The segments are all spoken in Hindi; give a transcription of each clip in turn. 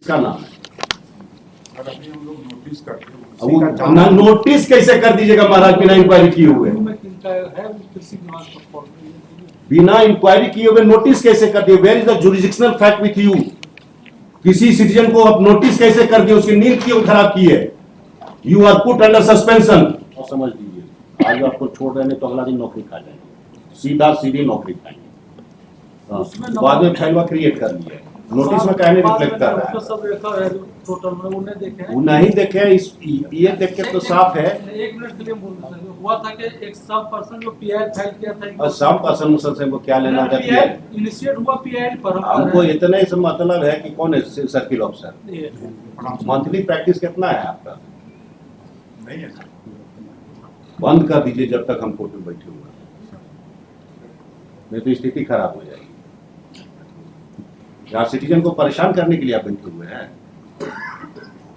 का नाम है। सर अभी हम लोग नोटिस करते हैं, नोटिस कैसे कर दीजिएगा महाराज बिना इंक्वायरी किए हुए? बिना इंक्वायरी किए हुए नोटिस कैसे कर दिए? Where is the jurisdictional fact with you? किसी सिटीजन को आप नोटिस कैसे कर दिए? उसकी नींद क्यों खराब की है? You are put under suspension. और समझ लीजिए आज आपको छोड़ रहे हैं तो अगला दिन नौकरी खा जाएंगे, सीधा सीधी नौकरी खाएंगे। बाद में फैलवा क्रिएट कर लिया, नोटिस में कहने रिफ्लेक्ट कर रहा है। वो नहीं देखे, इस ये देख के तो साफ है। एक मिनट के लिए बोल रहा था, हुआ था कि एक सब पर्सन जो पीआई फाइल किया था, और सब पर्सन मुसलसल को क्या लेना था? इनिशिएट हुआ पीआई पर हमको इतने से मतलब है कि कौन है सर्किल ऑफिसर। मंथली प्रैक्टिस कितना है आपका? नहीं है सर। बंद कर दीजिए जब तक हम कोर्ट में बैठे हुए हैं, नहीं तो स्थिति खराब हो जाएगी। यहाँ सिटीजन को परेशान करने के लिए आप बैठे हुए हैं।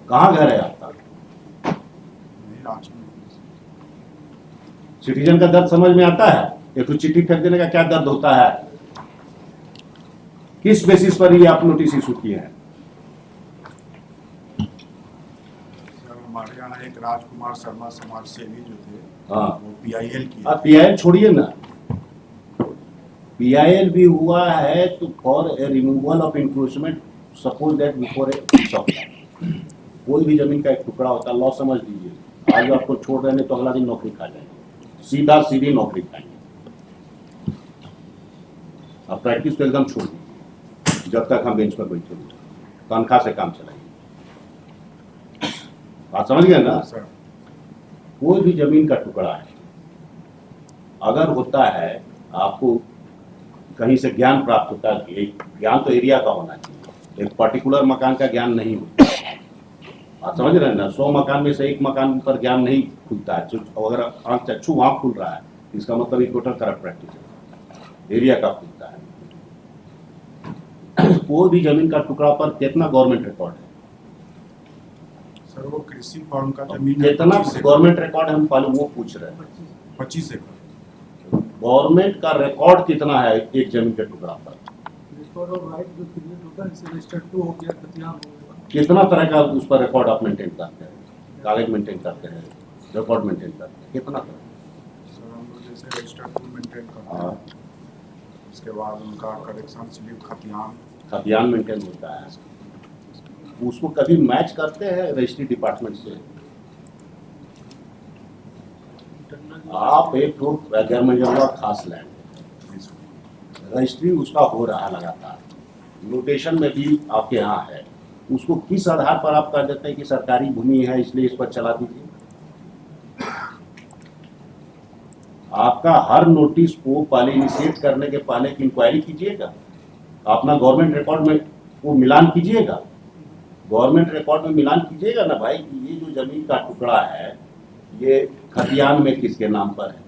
कहाँ घर है आपका? सिटीजन का दर्द समझ में आता है? एक तो चिट्ठी फेंक देने का क्या दर्द होता है? किस बेसिस पर ये आप नोटिस इशू किए हैं? सर हमारे यहाँ एक राजकुमार शर्मा समाज सेवी जो थे, हाँ, वो पीआईएल की। आप पीआईएल छोड़िए ना, पीआईएल भी हुआ है तो for a removal of encroachment, suppose that before a piece of land. कोई भी जमीन का एक टुकड़ा होता है, लॉ समझ लीजिए आज आपको छोड़ रहे हैं तो अगला दिन नौकरी खा जाएंगे, सीधा सीधी नौकरी खाएंगे। अब प्रैक्टिस तो एकदम छोड़ दीजिए जब तक हम बेंच पर बैठे हुए, तनख्वाह से काम चलाइए। बात समझ गए ना? सर कोई भी जमीन का टुकड़ा है, अगर होता है आपको कहीं से ज्ञान प्राप्त होता है, एक ज्ञान तो एरिया का होना चाहिए, एक पर्टिकुलर मकान का ज्ञान नहीं होता। आप समझ रहे हैं ना? 100 मकान में से एक मकान पर ज्ञान नहीं खुलता है। अगर आंख चक्षु वहां खुल रहा है इसका मतलब एक टोटल करप्ट प्रैक्टिस है, एरिया का खुलता है। कोई भी जमीन का टुकड़ा पर कितना गवर्नमेंट रिकॉर्ड है? सर वो कृषि फॉर्म का जमीन कितना गवर्नमेंट रिकॉर्ड है हम पहले वो पूछ रहे हैं। 25 एकड़। गवर्नमेंट का रिकॉर्ड कितना है एक जमीन के टुकड़ा पर? कितना तरह का उस पर रिकॉर्ड आप मेंटेन करते हैं? कागज मेंटेन करते हैं, रिकॉर्ड मेंटेन करते हैं, कितना तरह? सर हम लोग जैसे रजिस्टर्ड टू मेंटेन करते हैं, उसके बाद उनका कलेक्शन स्लिप खतियान मेंटेन होता है। उसको कभी मैच करते हैं रजिस्ट्री डिपार्टमेंट से? आप एक गैर खास लैंड रजिस्ट्री उसका हो रहा लगातार, नोटेशन में भी आपके यहाँ है, उसको किस आधार पर आप कह देते हैं कि सरकारी भूमि है इसलिए इस पर चला दीजिए? आपका हर नोटिस को पहले इनिशिएट करने के पहले की इंक्वायरी कीजिएगा, अपना गवर्नमेंट रिकॉर्ड में वो मिलान कीजिएगा, गवर्नमेंट रिकॉर्ड में मिलान कीजिएगा ना भाई कि ये जो जमीन का टुकड़ा है ये खतियान में किसके नाम पर है,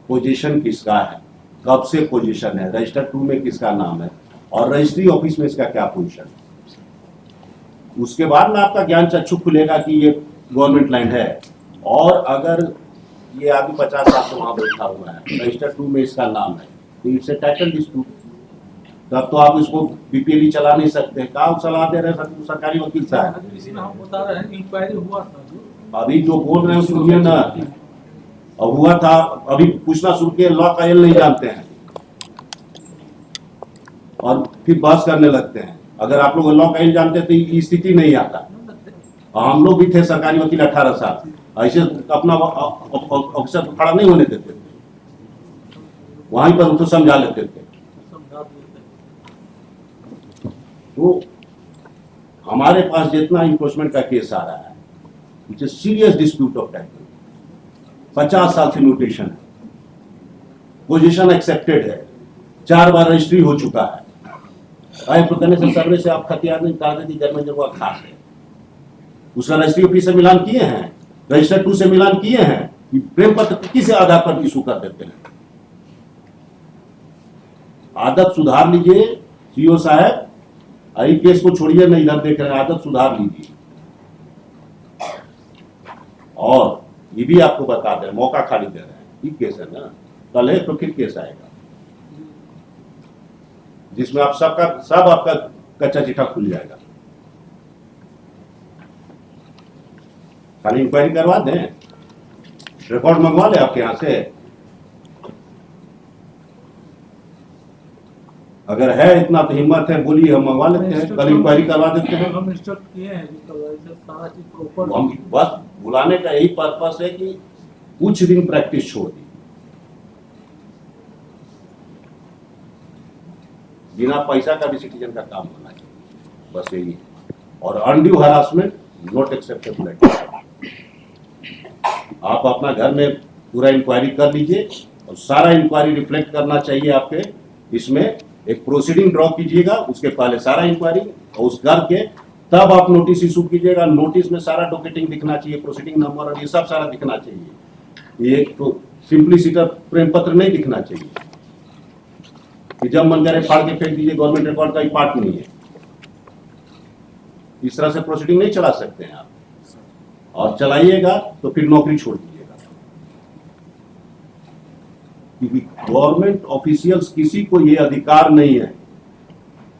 पोजीशन किसका है, कब से पोजीशन है, रजिस्टर 2 में किसका नाम है और रजिस्ट्री ऑफिस में इसका क्या पोजीशन है। उसके बाद में आपका ज्ञान चक्षु खुलेगा कि ये गवर्नमेंट लैंड है। और अगर ये आदमी 50 साल से वहां बैठा हुआ है, रजिस्टर 2 में इसका नाम है, तो इट्स ए टाइटल डिस्प्यूट। तब तो आप इसको बीपीएल चला नहीं सकते। कहाँ सलाह दे रहे हैं सरकारी वकील साहब? इसमें हम बता रहे हैं इंक्वायरी हुआ था, अभी जो बोल रहे हैं सुनिए ना, अब हुआ था, अभी पूछना शुरू किया, लॉ का एल नहीं जानते हैं और फिर बहस करने लगते हैं। अगर आप लोग लॉ का एल जानते तो ये स्थिति नहीं आता। हम लोग भी थे सरकारी वकील 18 साल, ऐसे अपना अफसर को खड़ा नहीं होने देते थे, वहीं पर उनको समझा लेते थे। तो हमारे पास जितना इंक्रोचमेंट का केस आ रहा है, it's a serious dispute of title, 50 साल से नोटेशन है, पोजीशन एक्सेप्टेड है, 4 बार रजिस्ट्री हो चुका है, करने से सर्वे से आप खतियान नहीं कागज दी गवर्नमेंट जब खास है, उसका रजिस्ट्री ऑफिस से मिलान किए हैं, रजिस्टर 2 से मिलान किए हैं, प्रेम पत्र किस आधार पर इशू कर देते हैं? आदत सुधार लीजिए सीओ साहब, आई केस को छोड़िए ना, इधर देख रहे हैं, आदत सुधार लीजिए। और ये भी आपको बता दें, मौका खाली दे रहे हैं, ये केस है ना, कल है तो फिर केस आएगा जिसमें आप सब आपका कच्चा चिट्ठा खुल जाएगा। खाली इंक्वायरी करवा दें, रिकॉर्ड मंगवा ले आपके यहाँ से। अगर है इतना तो हिम्मत है, बोलिए, हम मंगवा लेते हैं, कल इंक्वायरी करवा देते हैं। हम इंस्ट्रक्ट किए हैं कि करवाइए सारा चीज प्रॉपर। हम बस बुलाने का यही पर्पस है कि कुछ दिन प्रैक्टिस छोड़ दी, बिना पैसा का भी सिटीजन का काम होना चाहिए, बस यही है। और अनड्यू हरासमेंट नॉट एक्सेप्टेबल। आप अपना घर में पूरा इंक्वायरी कर लीजिए और सारा इंक्वायरी रिफ्लेक्ट करना चाहिए आपके इसमें। एक प्रोसीडिंग ड्रॉ कीजिएगा, उसके पहले सारा इंक्वायरी, और उस करके तब आप नोटिस इशू कीजिएगा। नोटिस में सारा डॉकेटिंग दिखना चाहिए, प्रोसीडिंग नंबर और ये सब सारा दिखना चाहिए। ये तो सिंपली सीटर प्रेम पत्र नहीं दिखना चाहिए कि जब मन करे फाड़ के फेंक दीजिए, गवर्नमेंट रिकॉर्ड का ही पार्ट नहीं है। इस तरह से प्रोसीडिंग नहीं चला सकते हैं आप, और चलाइएगा तो फिर नौकरी छोड़ दीजिएगा। क्योंकि गवर्नमेंट ऑफिशियल्स किसी को ये अधिकार नहीं है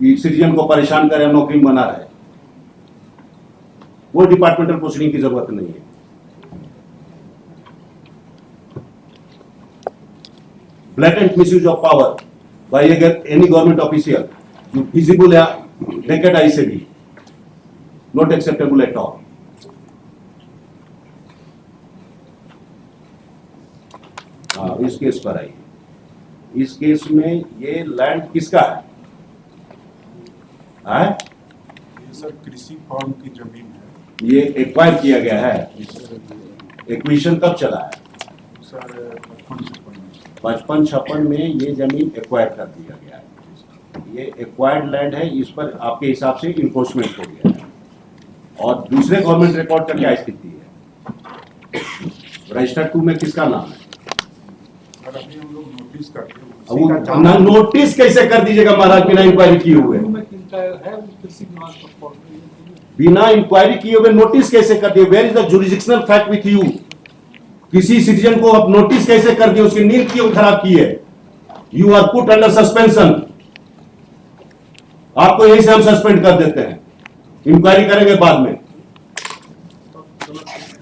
कि सिटीजन को परेशान करे, नौकरी में बना रहे। वो डिपार्टमेंटल प्रोसीडिंग की जरूरत नहीं है। Blatant misuse of power by any government official जो विजिबल है नेकेड आई से भी नॉट एक्सेप्टेबल एट ऑल। इस केस पर आइए। इस केस में ये लैंड किसका है? ये सर कृषि फॉर्म की जमीन है। ये एक्वायर किया गया है। एक्विजिशन कब चला है? सर 55-56 में ये जमीन एक्वायर कर दिया गया है। ये एक्वायर्ड लैंड है, इस पर आपके हिसाब से इन्फोर्समेंट हो गया है। और दूसरे गवर्नमेंट रिकॉर्ड का क्या स्थिति है? रजिस्टर 2 में किसका नाम है? सर अभी हम लोग नोटिस करते हैं, अब उसी का वो जांच- नोटिस कैसे कर दीजिएगा महाराज बिना इंक्वायरी किए हुए? में किनका है वो कृषि विभाग का फॉर्म है। बिना इंक्वायरी किए हुए नोटिस कैसे कर दिए? Where is the jurisdictional fact with you? किसी सिटीजन को आप नोटिस कैसे कर दिए? उसकी नींद क्यों खराब की है? You are put under suspension. आपको यही से हम सस्पेंड कर देते हैं, इंक्वायरी करेंगे बाद में।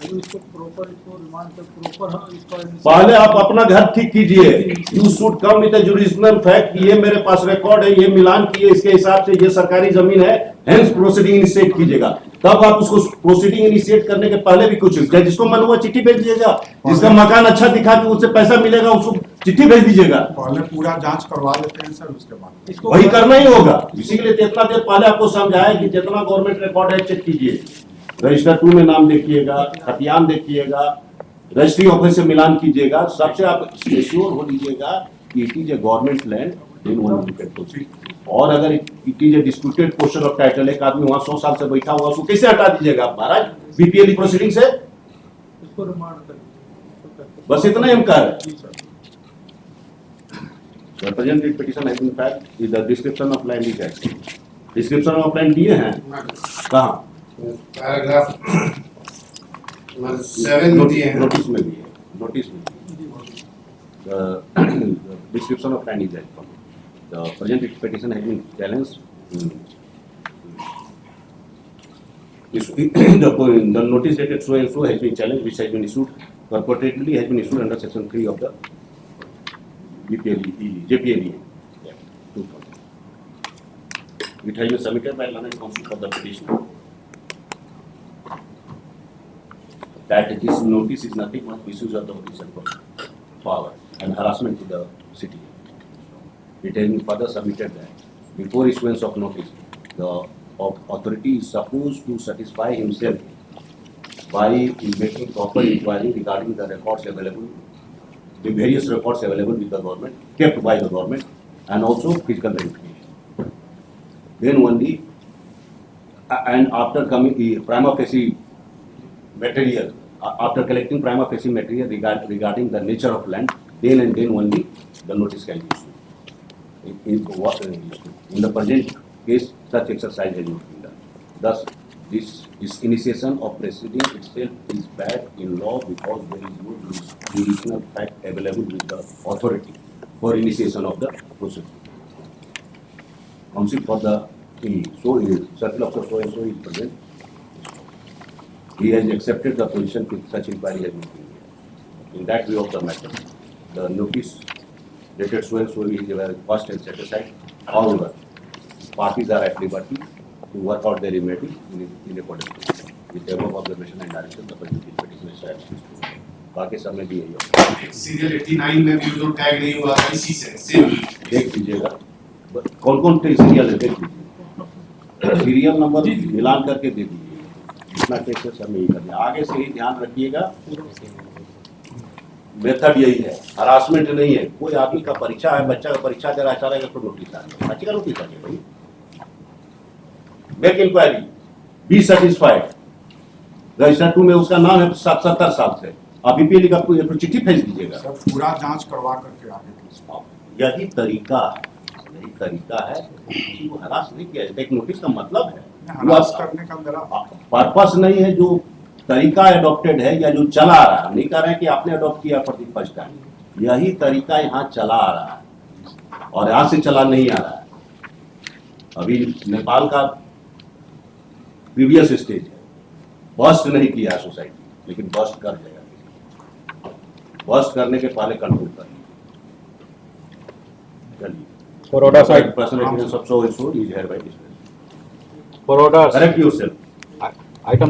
इसको प्रॉपर, इसको रिमांड पे प्रॉपर हम इसको पहले आप अपना घर ठीक कीजिए। You should come with jurisdictional fact, ये मेरे पास रिकॉर्ड है, ये मिलान किए, इसके हिसाब से ये सरकारी जमीन है, हेंस प्रोसीडिंग इनिशिएट कीजिएगा। तब आप उसको प्रोसीडिंग इनिशिएट करने के पहले भी कुछ जिसको मन हुआ चिट्ठी भेज दीजिएगा, जिसका मकान अच्छा दिखा कि उससे पैसा मिलेगा उसको चिट्ठी भेज दीजिएगा। पहले पूरा जांच करवा लेते हैं सर, उसके बाद इसको वही करना ही होगा। इसीलिए तो इतना देर पहले आपको समझाया कि जितना गवर्नमेंट रिकॉर्ड है चेक कीजिए। रजिस्टर 2 में नाम देखिएगा, खतियान देखिएगा, रजिस्ट्री ऑफिस से मिलान कीजिएगा। सबसे आप श्योर हो लीजिएगा कि it is a government land in one disputed. और अगर it is a disputed portion of title, एक आदमी वहां 100 साल से बैठा हुआ, उसको कैसे हटा दीजिएगा आप महाराज बीपीएल प्रोसीडिंग से? इसको रिमांड करें। बस इतना ही हम कह रहे हैं। जी sir. The present writ petition has been filed is the description of land is at. Description of land दिए हैं कहाँ? पैराग्राफ नंबर 7 दिए हैं। नोटिस में भी है, नोटिस में description of land is at. The present petition has been challenged. The notice dated so and so has been challenged, which has been issued purportedly has been issued under section 3 of the JPLE. It has been submitted by learned counsel for the petitioner. That this notice is nothing but misuse of the official power and harassment to the city. It has been further submitted that before issuance of notice, the authority is supposed to satisfy himself by making proper inquiry regarding the records available, the various records available with the government, kept by the government, and also physical verification. Then only, and after coming prima facie material, after collecting prima facie material regarding the nature of land, then and then only the notice can be issued. In the present case, such exercise has not been done. Thus, this initiation of proceeding itself is bad in law because there is no jurisdictional fact available with the authority for initiation of the proceeding. Counsel for the circle officer so and so is present. he has accepted the position that such inquiry has been made. In that view of the matter, the notice dated so and so is first and set aside. However, parties are at liberty to work out their remedy in accordance with the above observation and direction. The petition is satisfied. बाकी सब में भी यही होगा। सीरियल 89 में भी जो टैग नहीं हुआ था इसी से सेम देख लीजिएगा कौन कौन सीरियल है, देख लीजिए सीरियल नंबर मिलान करके दे दीजिए, जितना केसेस हमें यही करना है। आगे से ही ध्यान रखिएगा, मेथड यही है, हरासमेंट नहीं है। कोई आदमी का परीक्षा है, बच्चा का परीक्षा दे रहा है, चला तो नोटिस आ गया, बच्चे का नोटिस आ गया भाई। Make inquiry, be satisfied. Register 2 में उसका नाम है 70 साल से, आप बीपीएल का तो चिट्ठी भेज दीजिएगा। सर पूरा जांच करवा करके आगे की यही तरीका है, किसी को हरास नहीं किया जाता। एक नोटिस का मतलब है हरास करने का मेरा पर्पस नहीं है, जो तरीका अडॉप्टेड है या जो चला आ रहा है। हम नहीं कह रहे हैं कि आपने अडॉप्ट किया फॉर द फर्स्ट टाइम, यही तरीका यहाँ चला आ रहा है और यहाँ से चला नहीं आ रहा है। अभी नेपाल का प्रीवियस स्टेज है, बस्ट नहीं किया सोसाइटी, लेकिन बस्ट कर देगा। बस्ट करने के पहले कंट्रोल कर चलिए। Baroda side. Personal opinion of so and so is hereby dismissed. Baroda Correct yourself. item